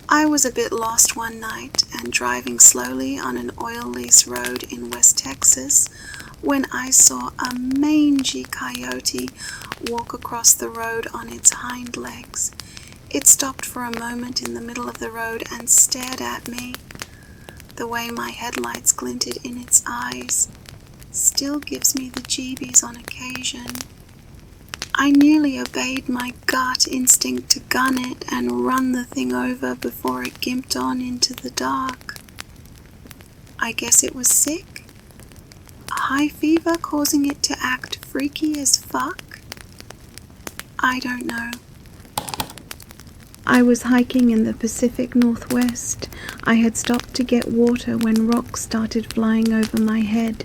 I was a bit lost one night and driving slowly on an oil lease road in West Texas when I saw a mangy coyote walk across the road on its hind legs. It stopped for a moment in the middle of the road and stared at me. The way my headlights glinted in its eyes still gives me the jeebies on occasion. I nearly obeyed my gut instinct to gun it and run the thing over before it gimped on into the dark. I guess it was sick? A high fever causing it to act freaky as fuck? I don't know. I was hiking in the Pacific Northwest. I had stopped to get water when rocks started flying over my head.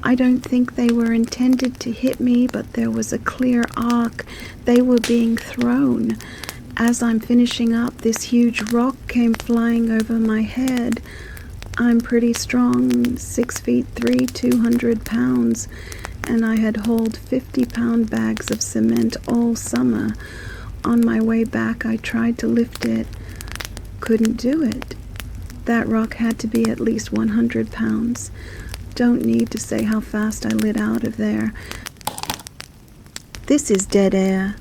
I don't think they were intended to hit me, but there was a clear arc. They were being thrown. As I'm finishing up, this huge rock came flying over my head. I'm pretty strong, 6'3", 200 pounds, and I had hauled 50-pound bags of cement all summer. On my way back, I tried to lift it. Couldn't do it. That rock had to be at least 100 pounds. Don't need to say how fast I lit out of there. This is dead air,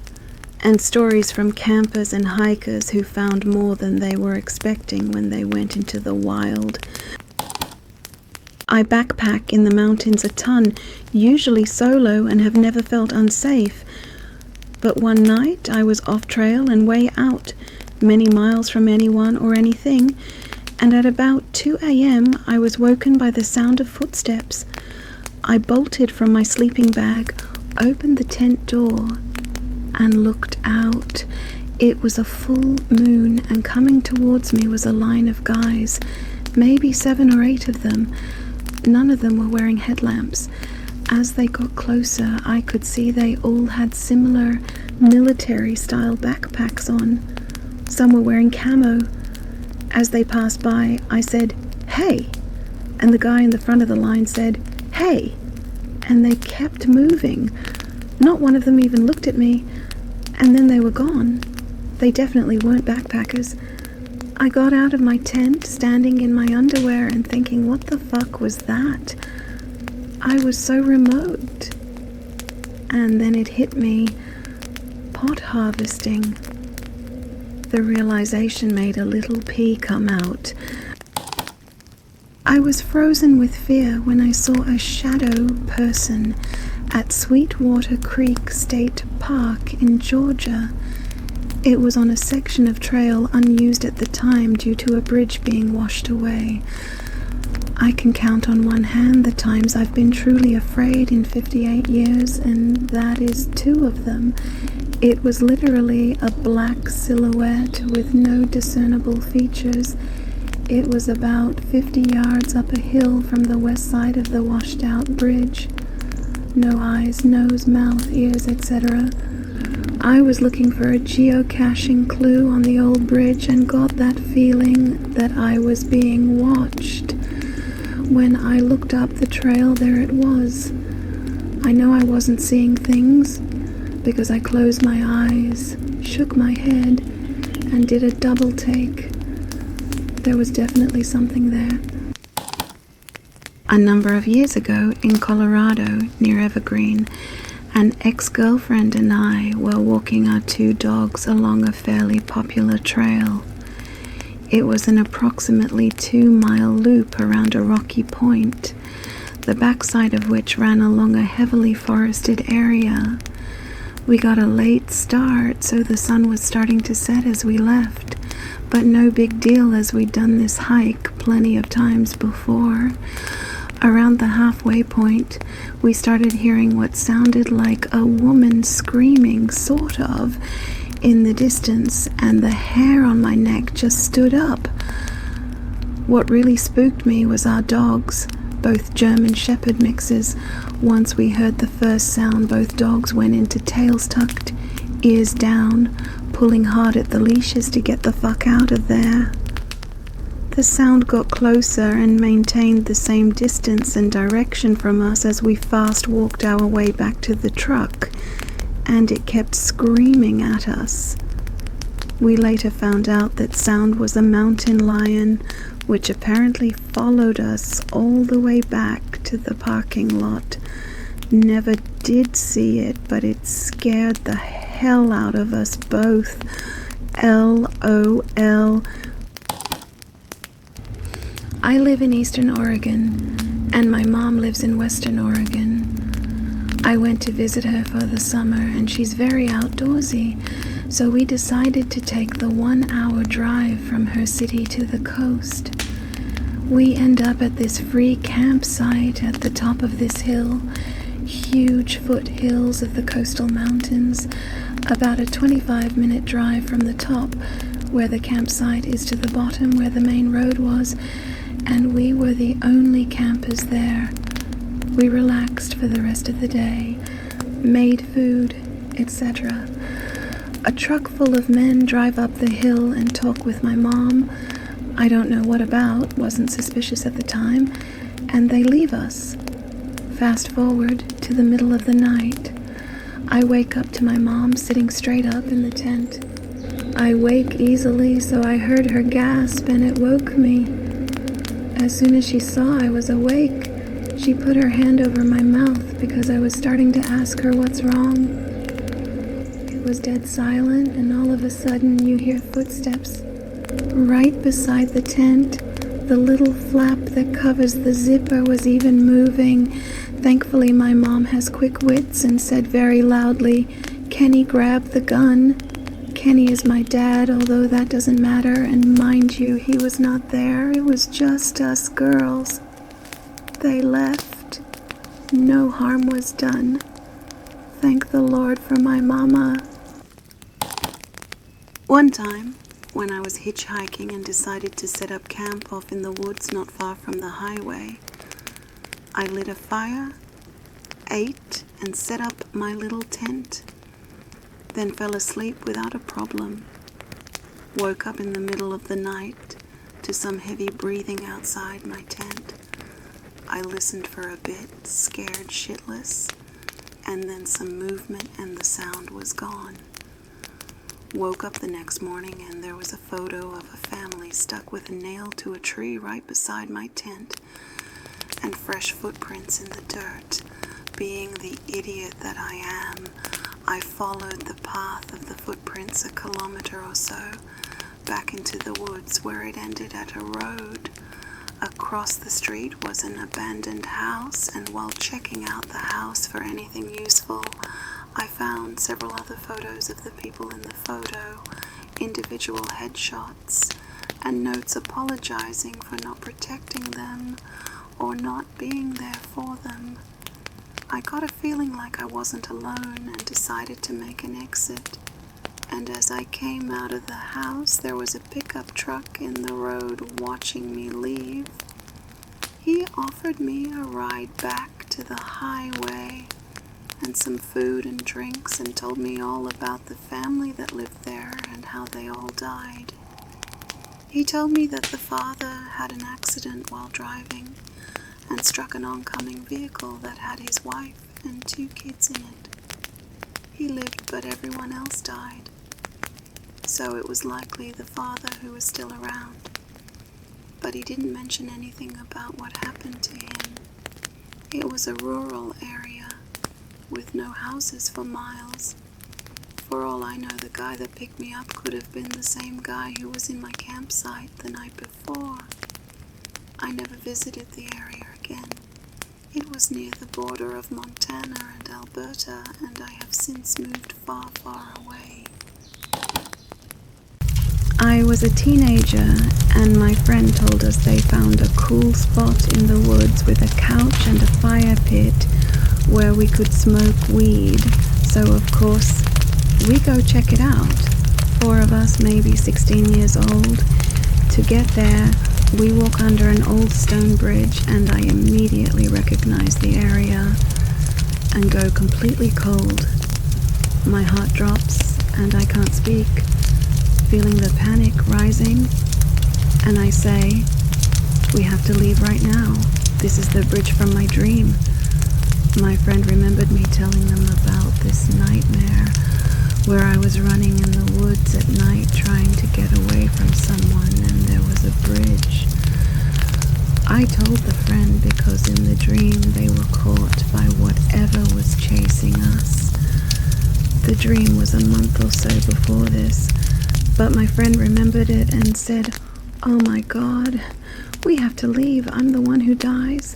and stories from campers and hikers who found more than they were expecting when they went into the wild. I backpack in the mountains a ton, usually solo, and have never felt unsafe. But one night I was off trail and way out, many miles from anyone or anything, and at about 2 a.m. I was woken by the sound of footsteps. I bolted from my sleeping bag, opened the tent door, and looked out. It was a full moon, and coming towards me was a line of guys, maybe 7 or 8 of them. None of them were wearing headlamps. As they got closer, I could see they all had similar military-style backpacks on. Some were wearing camo. As they passed by, I said, "Hey!" And the guy in the front of the line said, "Hey!" And they kept moving. Not one of them even looked at me. And then they were gone. They definitely weren't backpackers. I got out of my tent, standing in my underwear and thinking, what the fuck was that? I was so remote. And then it hit me. Pot harvesting. The realization made a little pea come out. I was frozen with fear when I saw a shadow person at Sweetwater Creek State Park in Georgia. It was on a section of trail unused at the time due to a bridge being washed away. I can count on one hand the times I've been truly afraid in 58 years, and that is 2 of them. It was literally a black silhouette with no discernible features. It was about 50 yards up a hill from the west side of the washed-out bridge. No eyes, nose, mouth, ears, etc. I was looking for a geocaching clue on the old bridge and got that feeling that I was being watched. When I looked up the trail, there it was. I know I wasn't seeing things because I closed my eyes, shook my head, and did a double take. There was definitely something there. A number of years ago in Colorado, near Evergreen, an ex-girlfriend and I were walking our 2 dogs along a fairly popular trail. It was an approximately 2-mile loop around a rocky point, the backside of which ran along a heavily forested area. We got a late start, so the sun was starting to set as we left, but no big deal as we'd done this hike plenty of times before. Around the halfway point, we started hearing what sounded like a woman screaming, sort of, in the distance, and the hair on my neck just stood up. What really spooked me was our dogs, both German Shepherd mixes. Once we heard the first sound, both dogs went into tails tucked, ears down, pulling hard at the leashes to get the fuck out of there. The sound got closer and maintained the same distance and direction from us as we fast walked our way back to the truck, and it kept screaming at us. We later found out that Sound was a mountain lion, which apparently followed us all the way back to the parking lot. Never did see it, but it scared the hell out of us both. LOL. I live in Eastern Oregon, and my mom lives in Western Oregon. I went to visit her for the summer, and she's very outdoorsy, so we decided to take the 1-hour drive from her city to the coast. We end up at this free campsite at the top of this hill, huge foothills of the coastal mountains, about a 25-minute drive from the top, where the campsite is, to the bottom where the main road was, and we were the only campers there. We relaxed for the rest of the day, made food, etc. A truck full of men drive up the hill and talk with my mom. I don't know what about, wasn't suspicious at the time, and they leave us. Fast forward to the middle of the night. I wake up to my mom sitting straight up in the tent. I wake easily, so I heard her gasp and it woke me. As soon as she saw I was awake, she put her hand over my mouth because I was starting to ask her what's wrong. It was dead silent, and all of a sudden you hear footsteps. Right beside the tent, the little flap that covers the zipper was even moving. Thankfully, my mom has quick wits and said very loudly, "Kenny, grab the gun." Kenny is my dad, although that doesn't matter, and mind you, he was not there. It was just us girls. They left. No harm was done. Thank the Lord for my mama. One time, when I was hitchhiking and decided to set up camp off in the woods not far from the highway, I lit a fire, ate, and set up my little tent, then fell asleep without a problem. Woke up in the middle of the night to some heavy breathing outside my tent. I listened for a bit, scared shitless, and then some movement and the sound was gone. Woke up the next morning and there was a photo of a family stuck with a nail to a tree right beside my tent, and fresh footprints in the dirt. Being the idiot that I am, I followed the path of the footprints a kilometer or so, back into the woods where it ended at a road. Across the street was an abandoned house, and while checking out the house for anything useful, I found several other photos of the people in the photo, individual headshots, and notes apologizing for not protecting them or not being there for them. I got a feeling like I wasn't alone and decided to make an exit. And as I came out of the house, there was a pickup truck in the road watching me leave. He offered me a ride back to the highway and some food and drinks, and told me all about the family that lived there and how they all died. He told me that the father had an accident while driving and struck an oncoming vehicle that had his wife and 2 kids in it. He lived, but everyone else died. So it was likely the father who was still around. But he didn't mention anything about what happened to him. It was a rural area with no houses for miles. For all I know, the guy that picked me up could have been the same guy who was in my campsite the night before. I never visited the area again. It was near the border of Montana and Alberta, and I have since moved far, far away. I was a teenager, and my friend told us they found a cool spot in the woods with a couch and a fire pit where we could smoke weed. So of course, we go check it out. 4 of us, maybe 16 years old. To get there, we walk under an old stone bridge, and I immediately recognize the area and go completely cold. My heart drops and I can't speak, feeling the panic rising, and I say, "We have to leave right now. This is the bridge from my dream." My friend remembered me telling them about this nightmare where I was running in the woods at night trying to get away from someone, and there was a bridge. I told the friend because in the dream they were caught by whatever was chasing us. The dream was a month or so before this, but my friend remembered it and said, "Oh my God, we have to leave. I'm the one who dies."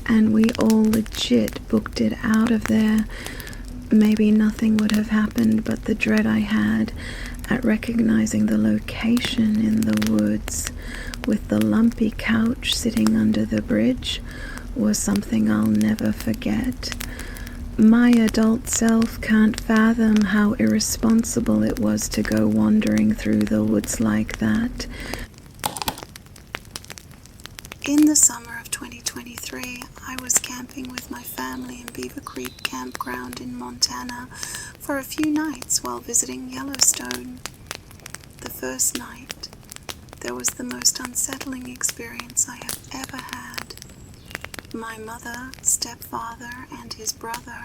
And we all legit booked it out of there. Maybe nothing would have happened, but the dread I had at recognizing the location in the woods with the lumpy couch sitting under the bridge was something I'll never forget. My adult self can't fathom how irresponsible it was to go wandering through the woods like that. In the summer of 2023, I was camping with my family in Beaver Creek Campground in Montana for a few nights while visiting Yellowstone. The first night, there was the most unsettling experience I have ever had. My mother, stepfather, and his brother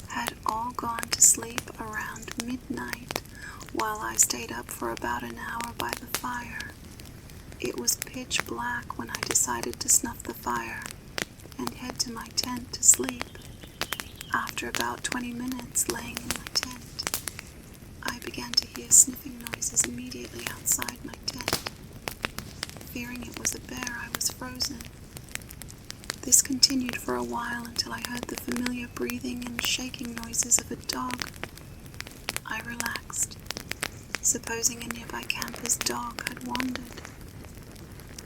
had all gone to sleep around midnight while I stayed up for about an hour by the fire. It was pitch black when I decided to snuff the fire and head to my tent to sleep. After about 20 minutes laying in my tent, I began to hear sniffing noises immediately outside my tent. Fearing it was a bear, I was frozen. This continued for a while until I heard the familiar breathing and shaking noises of a dog. I relaxed, supposing a nearby camper's dog had wandered.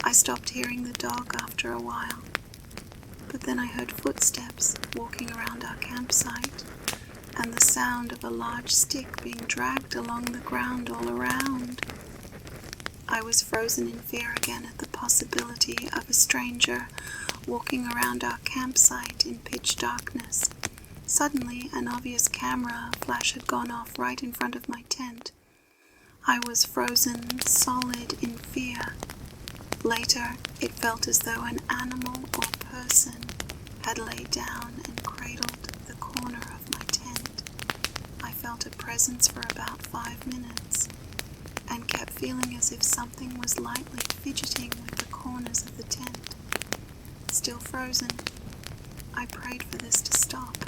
I stopped hearing the dog after a while, but then I heard footsteps walking around our campsite and the sound of a large stick being dragged along the ground all around. I was frozen in fear again at the possibility of a stranger walking around our campsite in pitch darkness. Suddenly, an obvious camera flash had gone off right in front of my tent. I was frozen solid in fear. Later, it felt as though an animal or person had laid down and cradled the corner of my tent. I felt a presence for about 5 minutes and kept feeling as if something was lightly fidgeting with the corners of the tent. Still frozen, I prayed for this to stop,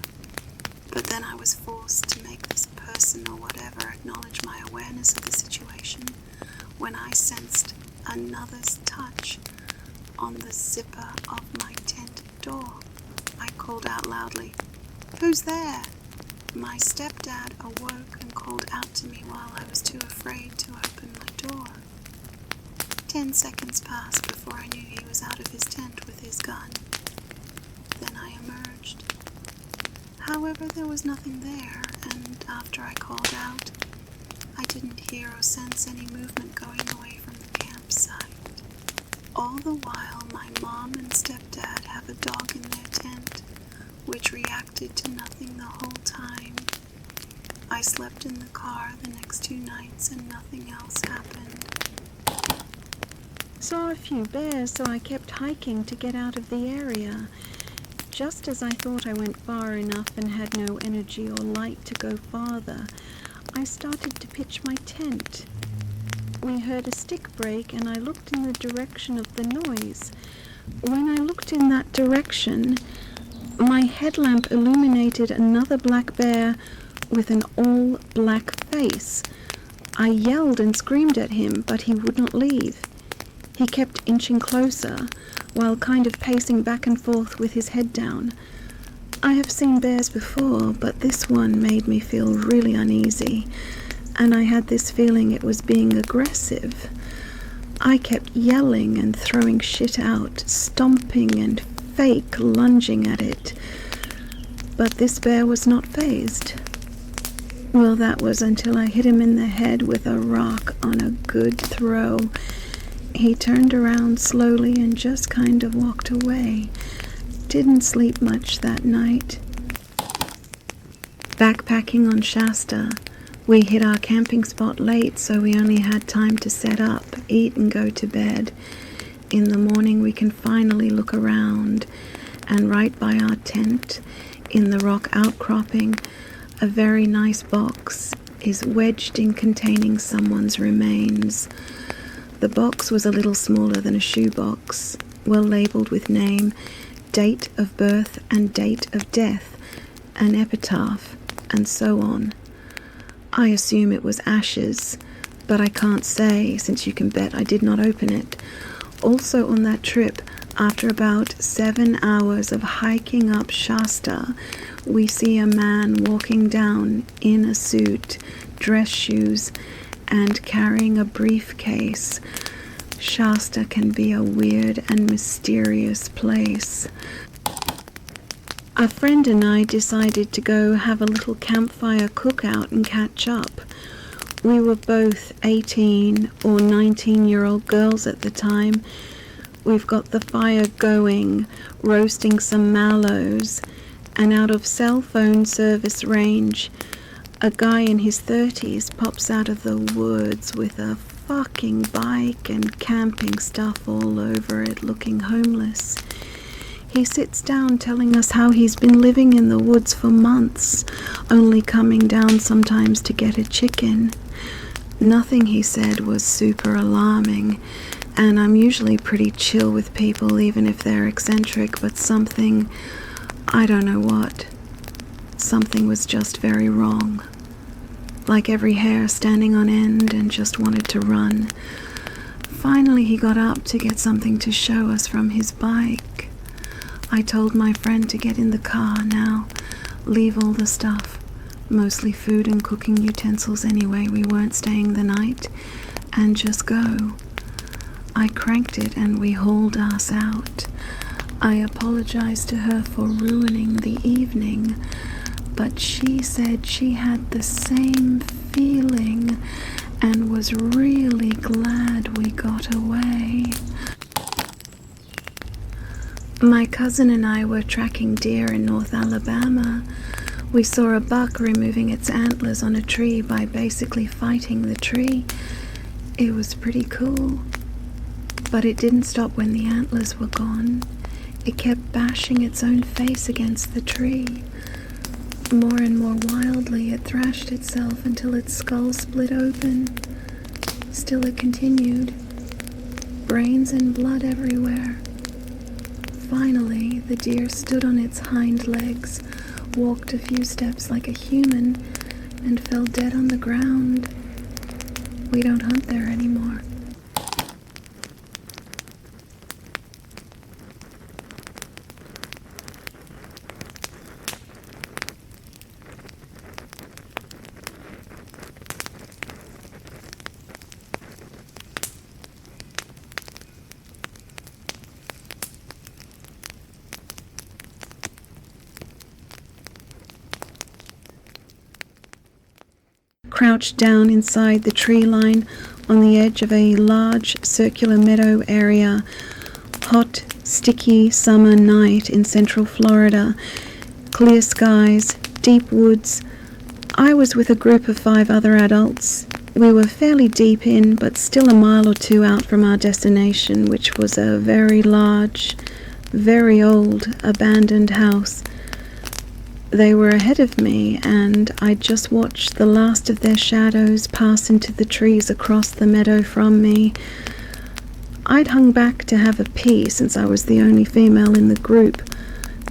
but then I was forced to make this person or whatever acknowledge my awareness of the situation when I sensed another's touch on the zipper of my tent door. I called out loudly, "Who's there?" My stepdad awoke and called out to me while I was too afraid to open my door. 10 seconds passed before I knew he was out of his tent with his gun. Then I emerged. However, there was nothing there, and after I called out, I didn't hear or sense any movement going away from the campsite. All the while, my mom and stepdad have a dog in their tent, which reacted to nothing the whole time. I slept in the car the next 2 nights and nothing else happened. Saw a few bears, so I kept hiking to get out of the area. Just as I thought I went far enough and had no energy or light to go farther, I started to pitch my tent. We heard a stick break and I looked in the direction of the noise. When I looked in that direction, my headlamp illuminated another black bear with an all-black face. I yelled and screamed at him, but he would not leave. He kept inching closer, while kind of pacing back and forth with his head down. I have seen bears before, but this one made me feel really uneasy, and I had this feeling it was being aggressive. I kept yelling and throwing shit out, stomping and fake lunging at it, but this bear was not fazed. Well, that was until I hit him in the head with a rock on a good throw. He turned around slowly and just kind of walked away. Didn't sleep much that night. Backpacking on Shasta, we hit our camping spot late, so we only had time to set up, eat, and go to bed. In the morning, we can finally look around, and right by our tent, in the rock outcropping, a very nice box is wedged in containing someone's remains. The box was a little smaller than a shoebox, well labelled with name, date of birth and date of death, an epitaph, and so on. I assume it was ashes, but I can't say, since you can bet I did not open it. Also on that trip, after about 7 hours of hiking up Shasta, we see a man walking down in a suit, dress shoes, and carrying a briefcase. Shasta can be a weird and mysterious place. A friend and I decided to go have a little campfire cookout and catch up. We were both 18 or 19-year-old girls at the time. We've got the fire going, roasting some mallows, and out of cell phone service range, a guy in his 30s pops out of the woods with a fucking bike and camping stuff all over it, looking homeless. He sits down telling us how he's been living in the woods for months, only coming down sometimes to get a chicken. Nothing he said was super alarming, and I'm usually pretty chill with people even if they're eccentric, but something, I don't know what, something was just very wrong. Like every hair standing on end and just wanted to run. Finally he got up to get something to show us from his bike. I told my friend to get in the car now, leave all the stuff, mostly food and cooking utensils anyway, we weren't staying the night, and just go. I cranked it and we hauled ass out. I apologized to her for ruining the evening, but she said she had the same feeling and was really glad we got away. My cousin and I were tracking deer in North Alabama. We saw a buck removing its antlers on a tree by basically fighting the tree. It was pretty cool. But it didn't stop when the antlers were gone. It kept bashing its own face against the tree. More and more wildly, it thrashed itself until its skull split open. Still it continued. Brains and blood everywhere. Finally, the deer stood on its hind legs, walked a few steps like a human, and fell dead on the ground. We don't hunt there anymore. Crouched down inside the tree line on the edge of a large circular meadow area. Hot, sticky summer night in central Florida. Clear skies, deep woods. I was with a group of 5 other adults. We were fairly deep in, but still a mile or 2 out from our destination, which was a very large, very old, abandoned house. They were ahead of me, and I just watched the last of their shadows pass into the trees across the meadow from me. I'd hung back to have a pee since I was the only female in the group.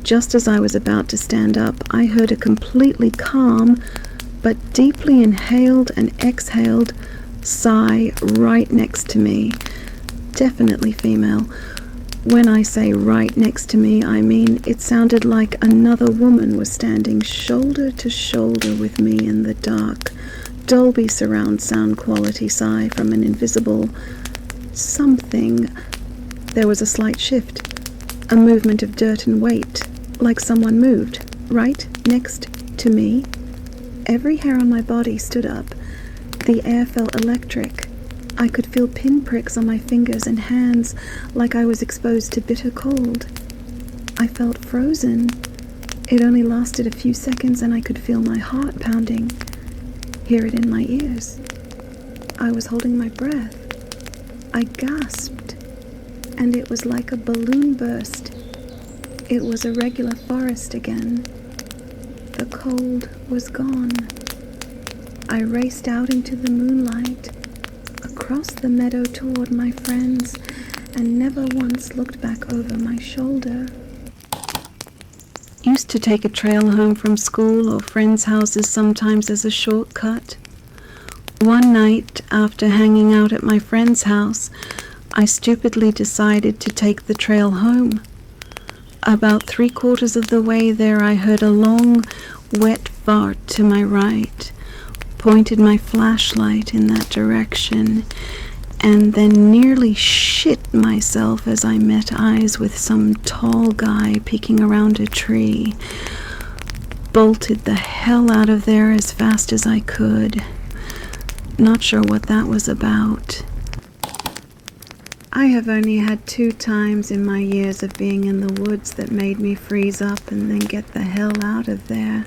Just as I was about to stand up, I heard a completely calm, but deeply inhaled and exhaled sigh right next to me. Definitely female. When I say right next to me, I mean it sounded like another woman was standing shoulder to shoulder with me in the dark. Dolby surround sound quality sigh from an invisible something. There was a slight shift, a movement of dirt and weight, like someone moved, right next to me. Every hair on my body stood up. The air felt electric. I could feel pinpricks on my fingers and hands, like I was exposed to bitter cold. I felt frozen. It only lasted a few seconds and I could feel my heart pounding, hear it in my ears. I was holding my breath. I gasped, and it was like a balloon burst. It was a regular forest again. The cold was gone. I raced out into the moonlight, across the meadow toward my friends, and never once looked back over my shoulder. Used to take a trail home from school or friends' houses sometimes as a shortcut. One night, after hanging out at my friend's house, I stupidly decided to take the trail home. About 3/4 of the way there, I heard a long, wet fart to my right, pointed my flashlight in that direction, and then nearly shit myself as I met eyes with some tall guy peeking around a tree. Bolted the hell out of there as fast as I could. Not sure what that was about. I have only had 2 times in my years of being in the woods that made me freeze up and then get the hell out of there.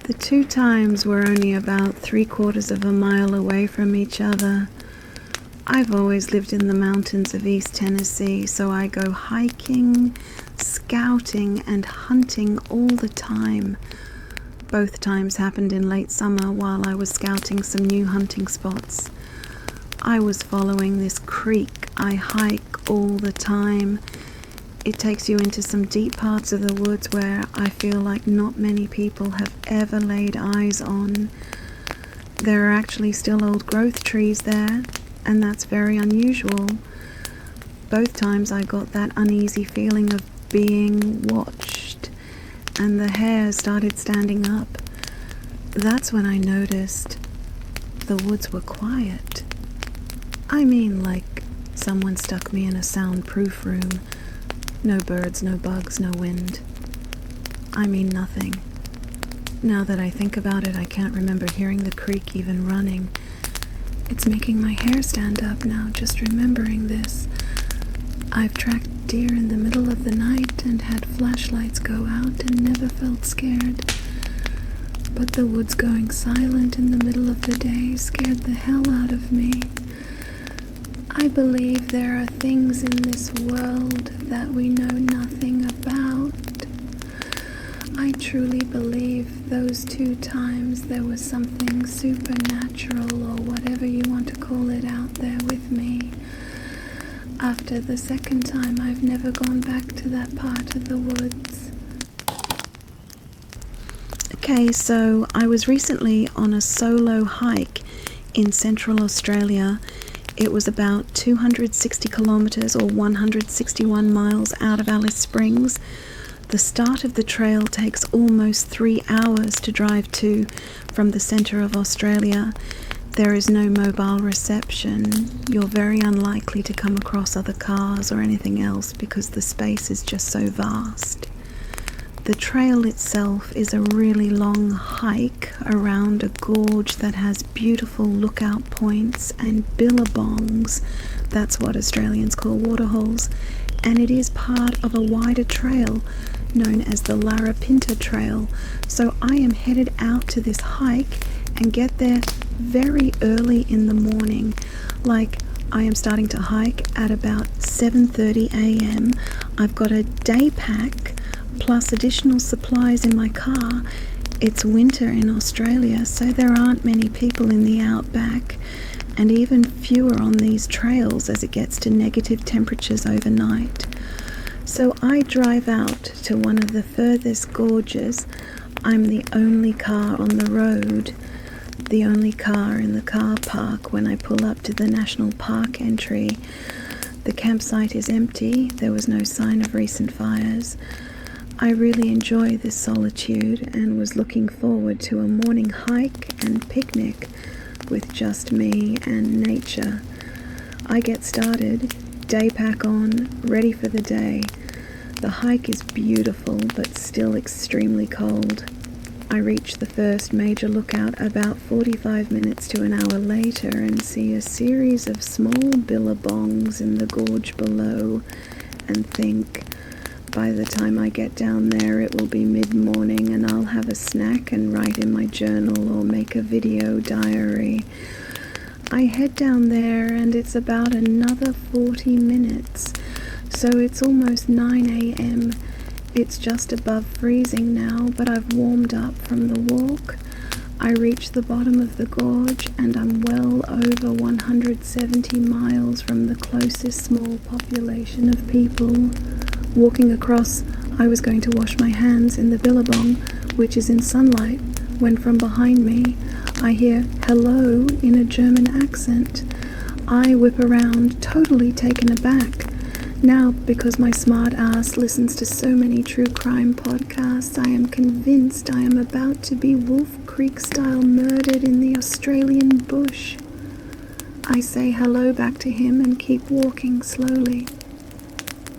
The 2 times were only about 3/4 of a mile away from each other. I've always lived in the mountains of East Tennessee, so I go hiking, scouting, and hunting all the time. Both times happened in late summer while I was scouting some new hunting spots. I was following this creek I hike all the time. It takes you into some deep parts of the woods where I feel like not many people have ever laid eyes on. There are actually still old growth trees there, and that's very unusual. Both times I got that uneasy feeling of being watched, and the hair started standing up. That's when I noticed the woods were quiet. I mean, like someone stuck me in a soundproof room. No birds, no bugs, no wind. I mean nothing. Now that I think about it, I can't remember hearing the creek even running. It's making my hair stand up now, just remembering this. I've tracked deer in the middle of the night and had flashlights go out and never felt scared. But the woods going silent in the middle of the day scared the hell out of me. I believe there are things in this world that we know nothing about. I truly believe those 2 times there was something supernatural or whatever you want to call it out there with me. After the second time, I've never gone back to that part of the woods. Okay, so I was recently on a solo hike in Central Australia. It was about 260 kilometers or 161 miles out of Alice Springs. The start of the trail takes almost 3 hours to drive to from the center of Australia. There is no mobile reception. You're very unlikely to come across other cars or anything else because the space is just so vast. The trail itself is a really long hike around a gorge that has beautiful lookout points and billabongs. That's what Australians call waterholes. And it is part of a wider trail known as the Larapinta Trail. So I am headed out to this hike and get there very early in the morning. Like, I am starting to hike at about 7:30 a.m. I've got a day pack plus additional supplies in my car. It's winter in Australia, so there aren't many people in the outback, and even fewer on these trails as it gets to negative temperatures overnight. So I drive out to one of the furthest gorges. I'm the only car on the road, the only car in the car park when I pull up to the national park entry. The campsite is empty. There was no sign of recent fires. I really enjoy this solitude and was looking forward to a morning hike and picnic with just me and nature. I get started, day pack on, ready for the day. The hike is beautiful but still extremely cold. I reach the first major lookout about 45 minutes to an hour later and see a series of small billabongs in the gorge below and think, by the time I get down there it will be mid-morning and I'll have a snack and write in my journal or make a video diary. I head down there and it's about another 40 minutes, so it's almost 9 a.m. It's just above freezing now, but I've warmed up from the walk. I reach the bottom of the gorge and I'm well over 170 miles from the closest small population of people. Walking across, I was going to wash my hands in the billabong, which is in sunlight, when from behind me I hear hello in a German accent. I whip around, totally taken aback. Now, because my smart ass listens to so many true crime podcasts, I am convinced I am about to be Wolf Creek style murdered in the Australian bush. I say hello back to him and keep walking slowly.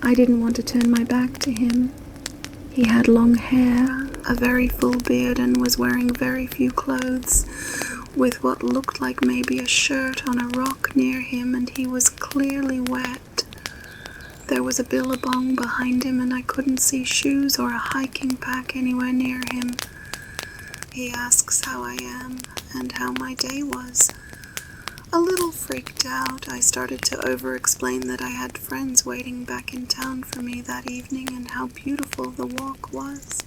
I didn't want to turn my back to him. He had long hair, a very full beard, and was wearing very few clothes, with what looked like maybe a shirt on a rock near him, and he was clearly wet. There was a billabong behind him and I couldn't see shoes or a hiking pack anywhere near him. He asks how I am and how my day was. A little freaked out, I started to over-explain that I had friends waiting back in town for me that evening and how beautiful the walk was.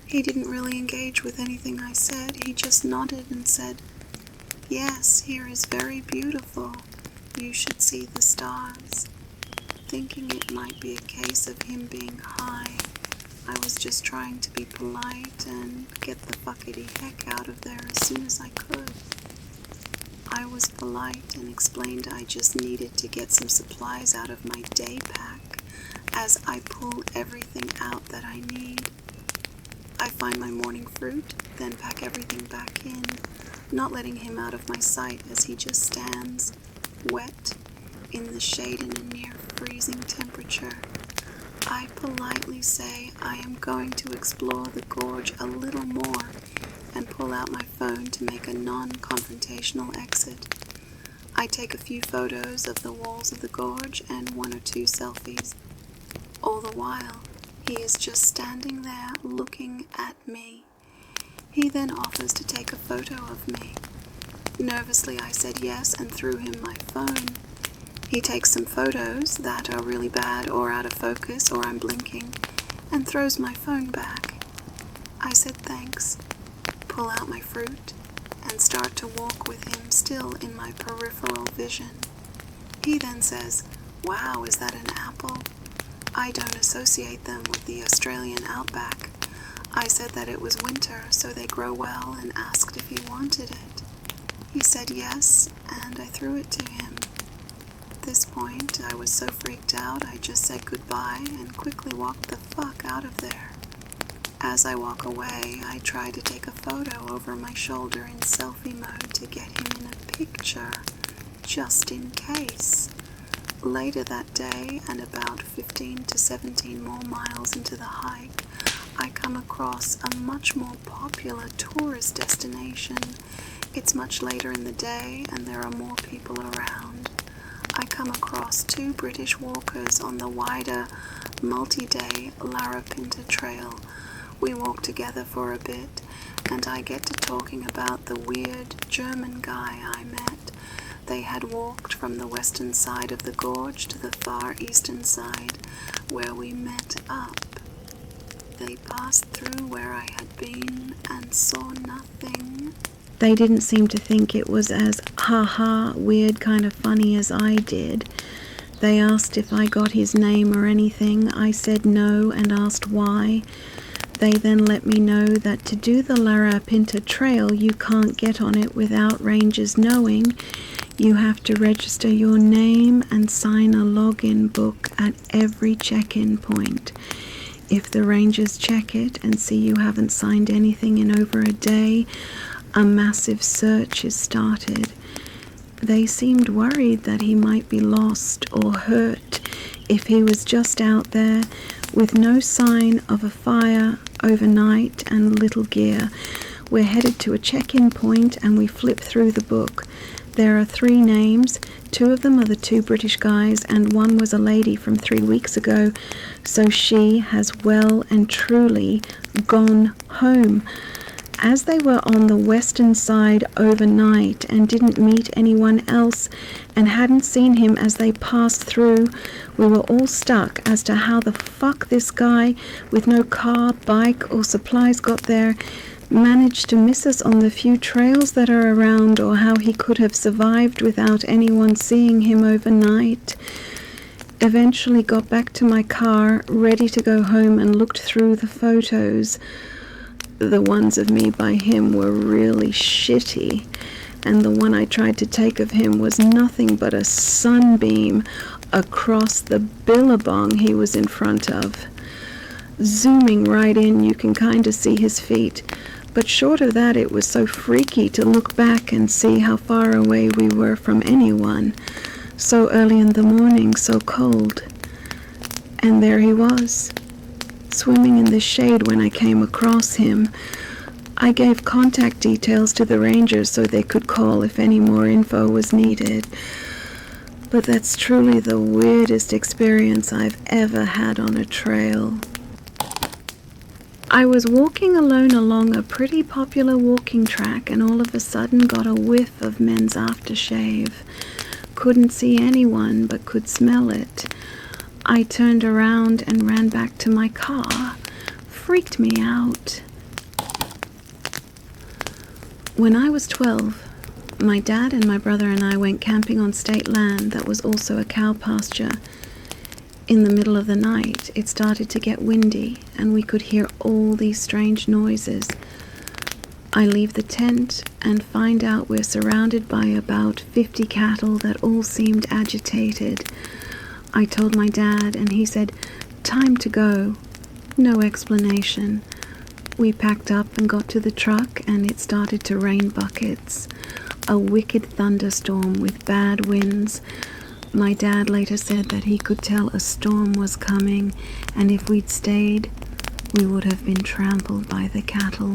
He didn't really engage with anything I said. He just nodded and said, "Yes, here is very beautiful. You should see the stars." Thinking it might be a case of him being high, I was just trying to be polite and get the fuckity heck out of there as soon as I could. I was polite and explained I just needed to get some supplies out of my day pack as I pull everything out that I need. I find my morning fruit, then pack everything back in, not letting him out of my sight as he just stands, wet, in the shade in a near freezing temperature. I politely say I am going to explore the gorge a little more and pull out my phone to make a non-confrontational exit. I take a few photos of the walls of the gorge and 1 or 2 selfies. All the while, he is just standing there looking at me. He then offers to take a photo of me. Nervously, I said yes and threw him my phone. He takes some photos that are really bad or out of focus or I'm blinking and throws my phone back. I said thanks, pull out my fruit, and start to walk with him still in my peripheral vision. He then says, "Wow, is that an apple?" I don't associate them with the Australian outback. I said that it was winter, so they grow well, and asked if he wanted it. He said yes, and I threw it to him. At this point, I was so freaked out, I just said goodbye and quickly walked the fuck out of there. As I walk away, I try to take a photo over my shoulder in selfie mode to get him in a picture, just in case. Later that day, and about 15 to 17 more miles into the hike, I come across a much more popular tourist destination. It's much later in the day, and there are more people around. I come across 2 British walkers on the wider, multi-day Larapinta Trail. We walk together for a bit, and I get to talking about the weird German guy I met. They had walked from the western side of the gorge to the far eastern side, where we met up. They passed through where I had been and saw nothing. They didn't seem to think it was as ha-ha, weird kind of funny as I did. They asked if I got his name or anything. I said no and asked why. They then let me know that to do the Larapinta Trail, you can't get on it without rangers knowing. You have to register your name and sign a login book at every check-in point. If the rangers check it and see you haven't signed anything in over a day, a massive search is started. They seemed worried that he might be lost or hurt if he was just out there with no sign of a fire overnight and little gear. We're headed to a check-in point and we flip through the book. There are 3 names. 2 of them are the 2 British guys and 1 was a lady from 3 weeks ago. So she has well and truly gone home. As they were on the western side overnight and didn't meet anyone else and hadn't seen him as they passed through, we were all stuck as to how the fuck this guy with no car, bike or supplies got there. managed to miss us on the few trails that are around, or how he could have survived without anyone seeing him overnight. Eventually got back to my car, ready to go home, and looked through the photos. The ones of me by him were really shitty, and the one I tried to take of him was nothing but a sunbeam across the billabong he was in front of. Zooming right in, you can kind of see his feet, but short of that, it was so freaky to look back and see how far away we were from anyone. So early in the morning, so cold. And there he was, swimming in the shade when I came across him. I gave contact details to the rangers so they could call if any more info was needed. But that's truly the weirdest experience I've ever had on a trail. I was walking alone along a pretty popular walking track, and all of a sudden got a whiff of men's aftershave. Couldn't see anyone, but could smell it. I turned around and ran back to my car. Freaked me out. When I was 12, my dad and my brother and I went camping on state land that was also a cow pasture. In the middle of the night, it started to get windy, and we could hear all these strange noises. I leave the tent and find out we're surrounded by about 50 cattle that all seemed agitated. I told my dad, and he said, "Time to go." No explanation. We packed up and got to the truck, and it started to rain buckets. A wicked thunderstorm with bad winds. My dad later said that he could tell a storm was coming, and if we'd stayed, we would have been trampled by the cattle.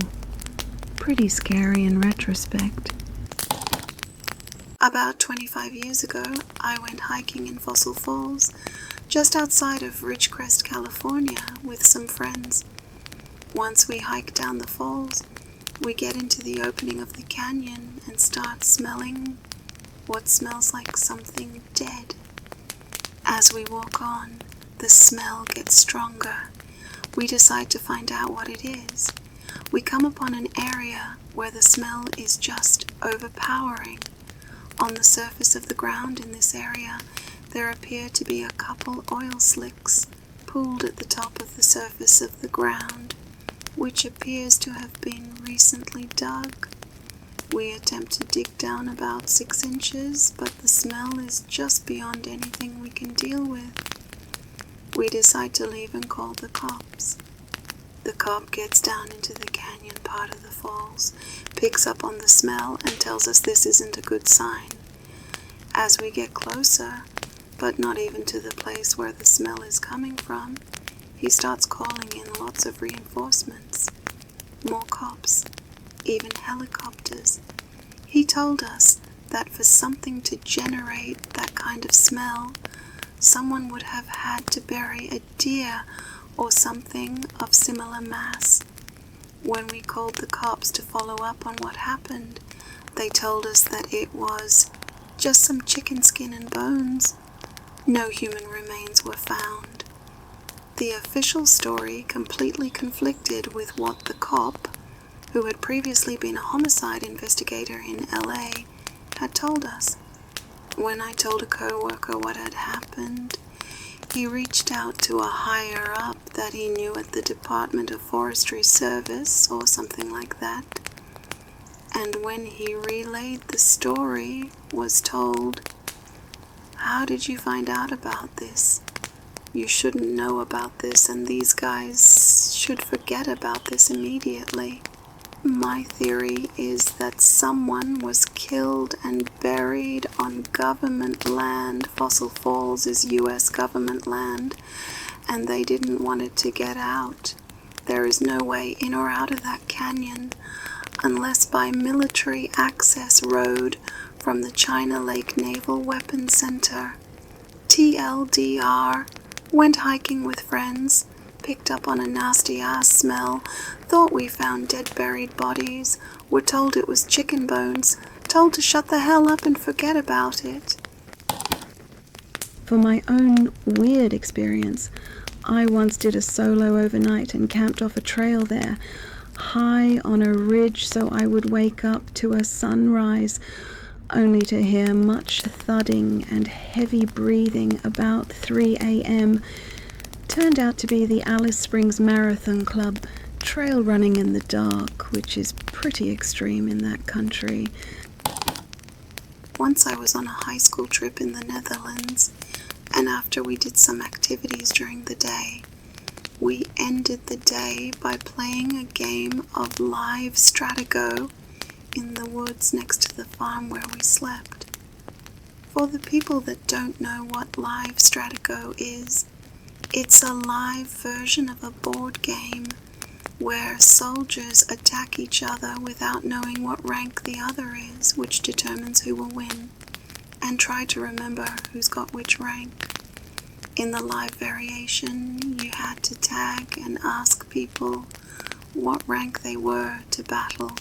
Pretty scary in retrospect. About 25 years ago, I went hiking in Fossil Falls, just outside of Ridgecrest, California, with some friends. Once we hike down the falls, we get into the opening of the canyon and start smelling what smells like something dead. As we walk on, the smell gets stronger. We decide to find out what it is. We come upon an area where the smell is just overpowering. On the surface of the ground in this area, there appear to be a couple oil slicks pooled at the top of the surface of the ground, which appears to have been recently dug. We attempt to dig down about 6 inches, but the smell is just beyond anything we can deal with. We decide to leave and call the cops. The cop gets down into the canyon part of the falls, picks up on the smell, and tells us this isn't a good sign. As we get closer, but not even to the place where the smell is coming from, he starts calling in lots of reinforcements. More cops, even helicopters. He told us that for something to generate that kind of smell, someone would have had to bury a deer or something of similar mass. When we called the cops to follow up on what happened, they told us that it was just some chicken skin and bones. No human remains were found. The official story completely conflicted with what the cop, who had previously been a homicide investigator in LA, had told us. When I told a co-worker what had happened, he reached out to a higher up that he knew at the Department of Forestry Service or something like that. And when he relayed the story, was told, "How did you find out about this? You shouldn't know about this, and these guys should forget about this immediately." My theory is that someone was killed and buried on government land. Fossil Falls is US government land, and they didn't want it to get out. There is no way in or out of that canyon unless by military access road from the China Lake Naval Weapons Center. TLDR, went hiking with friends, picked up on a nasty-ass smell, thought we found dead buried bodies, were told it was chicken bones, told to shut the hell up and forget about it. For my own weird experience, I once did a solo overnight and camped off a trail there. high on a ridge so I would wake up to a sunrise, only to hear much thudding and heavy breathing about 3 a.m. Turned out to be the Alice Springs Marathon Club, trail running in the dark, which is pretty extreme in that country. Once I was on a high school trip in the Netherlands, and after we did some activities during the day, we ended the day by playing a game of live Stratago in the woods next to the farm where we slept. For the people that don't know what live Stratago is, it's a live version of a board game where soldiers attack each other without knowing what rank the other is, which determines who will win, and try to remember who's got which rank. In the live variation, you had to tag and ask people what rank they were to battle,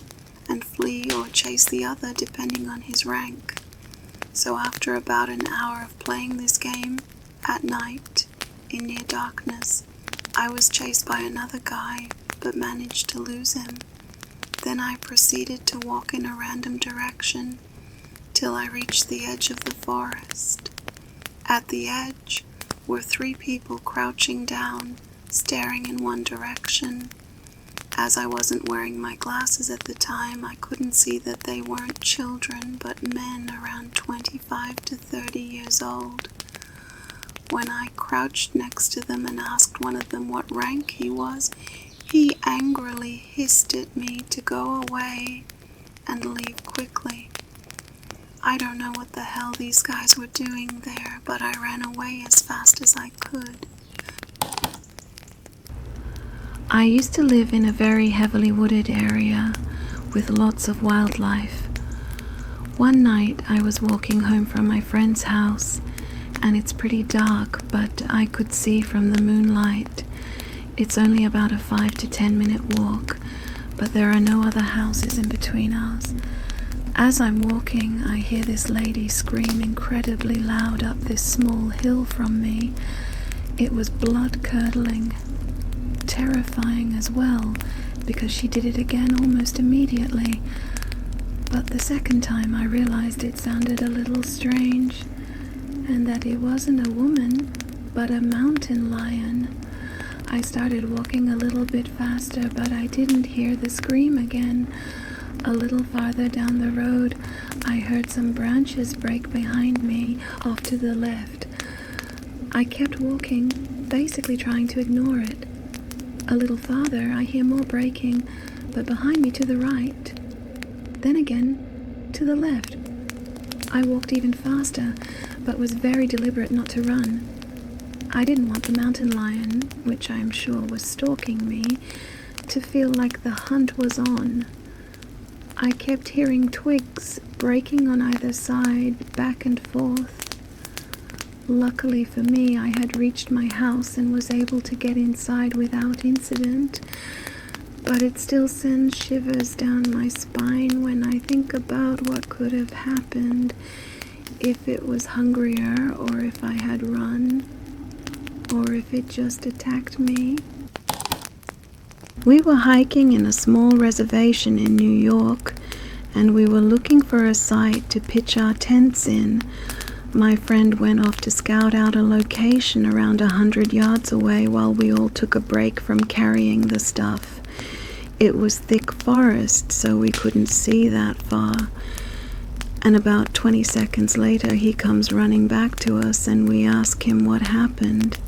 and flee or chase the other depending on his rank. So after about an hour of playing this game, at night, in near darkness, I was chased by another guy, but managed to lose him. Then I proceeded to walk in a random direction, till I reached the edge of the forest. At the edge were 3 people crouching down, staring in one direction. As I wasn't wearing my glasses at the time, I couldn't see that they weren't children, but men around 25 to 30 years old. When I crouched next to them and asked one of them what rank he was, he angrily hissed at me to go away and leave quickly. I don't know what the hell these guys were doing there, but I ran away as fast as I could. I used to live in a very heavily wooded area with lots of wildlife. One night I was walking home from my friend's house, and it's pretty dark, but I could see from the moonlight. It's only about a 5 to 10 minute walk, but there are no other houses in between us. As I'm walking, I hear this lady scream incredibly loud up this small hill from me. It was blood-curdling, terrifying as well, because she did it again almost immediately. But the second time I realized it sounded a little strange, and that it wasn't a woman, but a mountain lion. I started walking a little bit faster, but I didn't hear the scream again. A little farther down the road, I heard some branches break behind me off to the left. I kept walking, basically trying to ignore it. A little farther, I hear more breaking, but behind me to the right. Then again, to the left. I walked even faster, but was very deliberate not to run. I didn't want the mountain lion, which I am sure was stalking me, to feel like the hunt was on. I kept hearing twigs breaking on either side, back and forth. Luckily for me, I had reached my house and was able to get inside without incident, but it still sends shivers down my spine when I think about what could have happened if it was hungrier, or if I had run, or if it just attacked me. We were hiking in a small reservation in New York, and we were looking for a site to pitch our tents in. My friend went off to scout out a location around 100 yards away while we all took a break from carrying the stuff. It was thick forest, so we couldn't see that far. And about 20 seconds later, he comes running back to us, and we ask him what happened.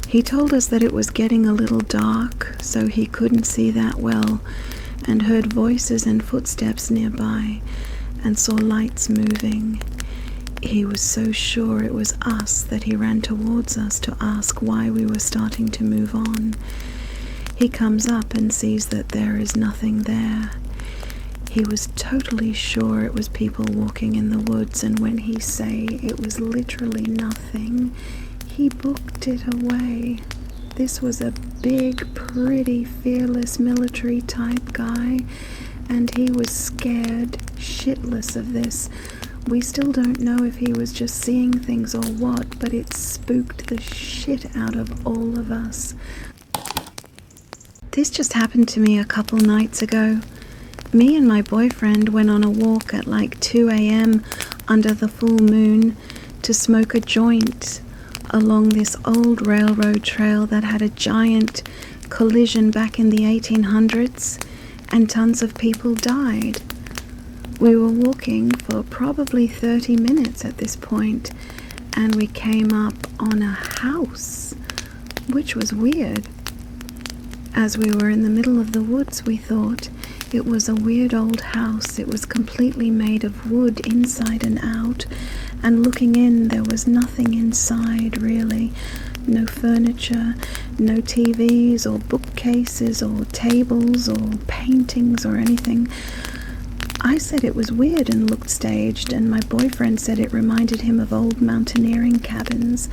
He told us that it was getting a little dark, so he couldn't see that well, and heard voices and footsteps nearby, and saw lights moving. He was so sure it was us that he ran towards us to ask why we were starting to move on. He comes up and sees that there is nothing there. He was totally sure it was people walking in the woods, and when he say it was literally nothing, he booked it away. This was a big, pretty, fearless military type guy, and he was scared shitless of this. We still don't know if he was just seeing things or what, but it spooked the shit out of all of us. This just happened to me a couple nights ago. Me and my boyfriend went on a walk at like 2 a.m. under the full moon to smoke a joint along this old railroad trail that had a giant collision back in the 1800s, and tons of people died. We were walking for probably 30 minutes at this point, and we came up on a house, which was weird. As we were in the middle of the woods, we thought it was a weird old house. It was completely made of wood inside and out, and looking in, there was nothing inside really. No furniture, no TVs or bookcases or tables or paintings or anything. I said it was weird and looked staged, and my boyfriend said it reminded him of old mountaineering cabins.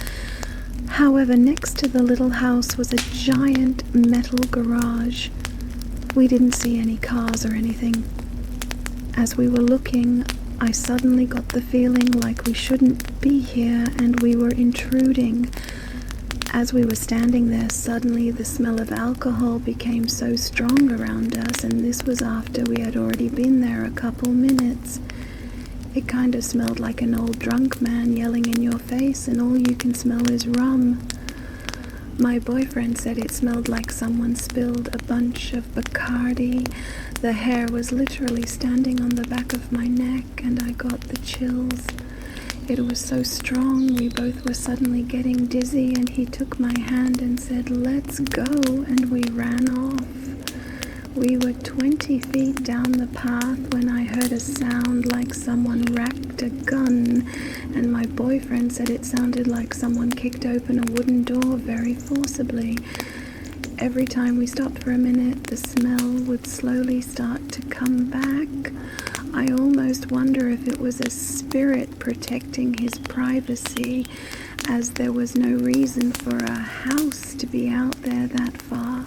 However, next to the little house was a giant metal garage. We didn't see any cars or anything. As we were looking, I suddenly got the feeling like we shouldn't be here and we were intruding. As we were standing there, suddenly the smell of alcohol became so strong around us, and this was after we had already been there a couple minutes. It kind of smelled like an old drunk man yelling in your face, and all you can smell is rum. My boyfriend said it smelled like someone spilled a bunch of Bacardi. The hair was literally standing on the back of my neck, and I got the chills. It was so strong, we both were suddenly getting dizzy, and he took my hand and said, "Let's go," and we ran off. We were 20 feet down the path when I heard a sound like someone racked a gun, and my boyfriend said it sounded like someone kicked open a wooden door very forcibly. Every time we stopped for a minute, the smell would slowly start to come back. I almost wonder if it was a spirit protecting his privacy, as there was no reason for a house to be out there that far.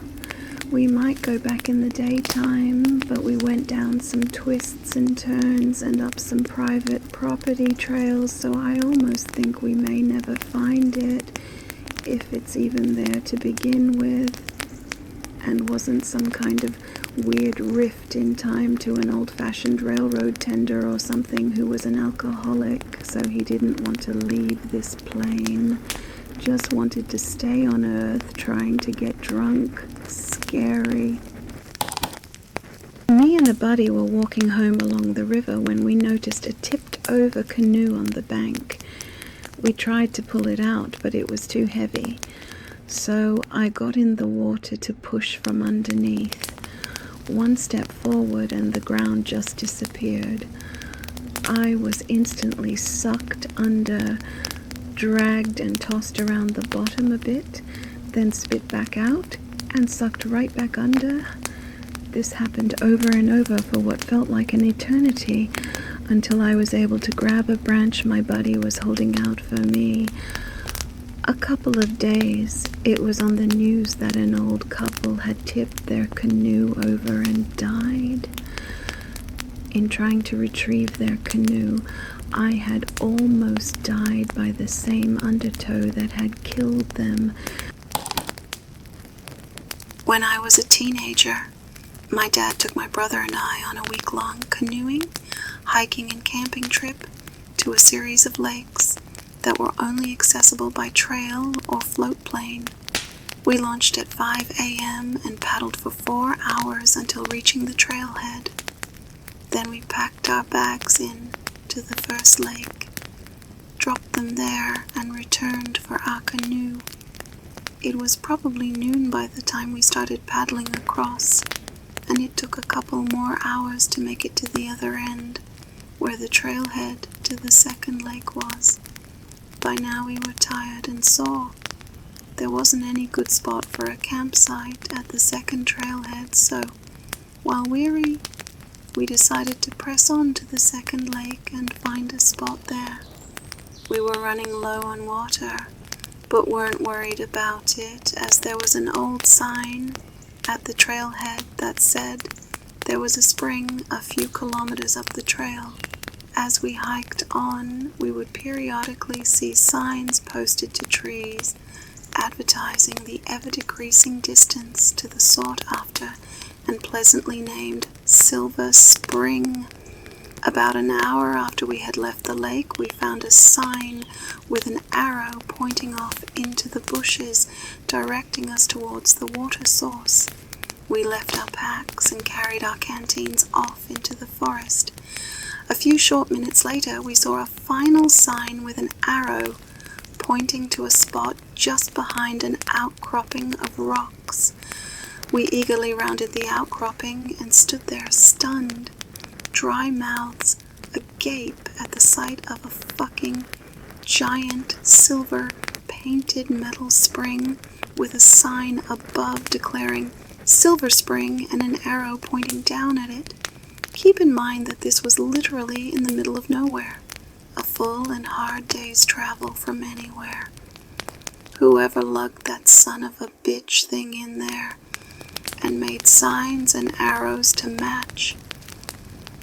We might go back in the daytime, but we went down some twists and turns and up some private property trails, so I almost think we may never find it, if it's even there to begin with, and wasn't some kind of weird rift in time to an old-fashioned railroad tender or something who was an alcoholic, so he didn't want to leave this plane. Just wanted to stay on Earth trying to get drunk. Scary. Me and a buddy were walking home along the river when we noticed a tipped-over canoe on the bank. We tried to pull it out, but it was too heavy. So I got in the water to push from underneath. One step forward and the ground just disappeared. I was instantly sucked under, dragged and tossed around the bottom a bit, then spit back out and sucked right back under. This happened over and over for what felt like an eternity, until I was able to grab a branch my buddy was holding out for me. A couple of days, it was on the news that an old couple had tipped their canoe over and died. In trying to retrieve their canoe, I had almost died by the same undertow that had killed them. When I was a teenager, my dad took my brother and I on a week-long canoeing, hiking and camping trip to a series of lakes that were only accessible by trail or float plane. We launched at 5 a.m. and paddled for 4 hours until reaching the trailhead. Then we packed our bags in to the first lake, dropped them there, and returned for our canoe. It was probably noon by the time we started paddling across, and it took a couple more hours to make it to the other end, where the trailhead to the second lake was. By now we were tired and sore. There wasn't any good spot for a campsite at the second trailhead, so while weary, we decided to press on to the second lake and find a spot there. We were running low on water, but weren't worried about it, as there was an old sign at the trailhead that said there was a spring a few kilometers up the trail. As we hiked on, we would periodically see signs posted to trees advertising the ever-decreasing distance to the sought-after and pleasantly named Silver Spring. About an hour after we had left the lake, we found a sign with an arrow pointing off into the bushes, directing us towards the water source. We left our packs and carried our canteens off into the forest. A few short minutes later, we saw a final sign with an arrow pointing to a spot just behind an outcropping of rocks. We eagerly rounded the outcropping and stood there stunned, dry mouths agape at the sight of a fucking giant silver painted metal spring with a sign above declaring Silver Spring and an arrow pointing down at it. Keep in mind that this was literally in the middle of nowhere, a full and hard day's travel from anywhere. Whoever lugged that son of a bitch thing in there and made signs and arrows to match,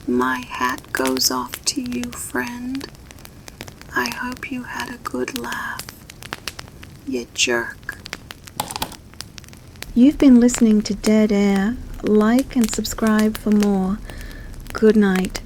my hat goes off to you, friend. I hope you had a good laugh, you jerk. You've been listening to Dead Air. Like and subscribe for more. Good night.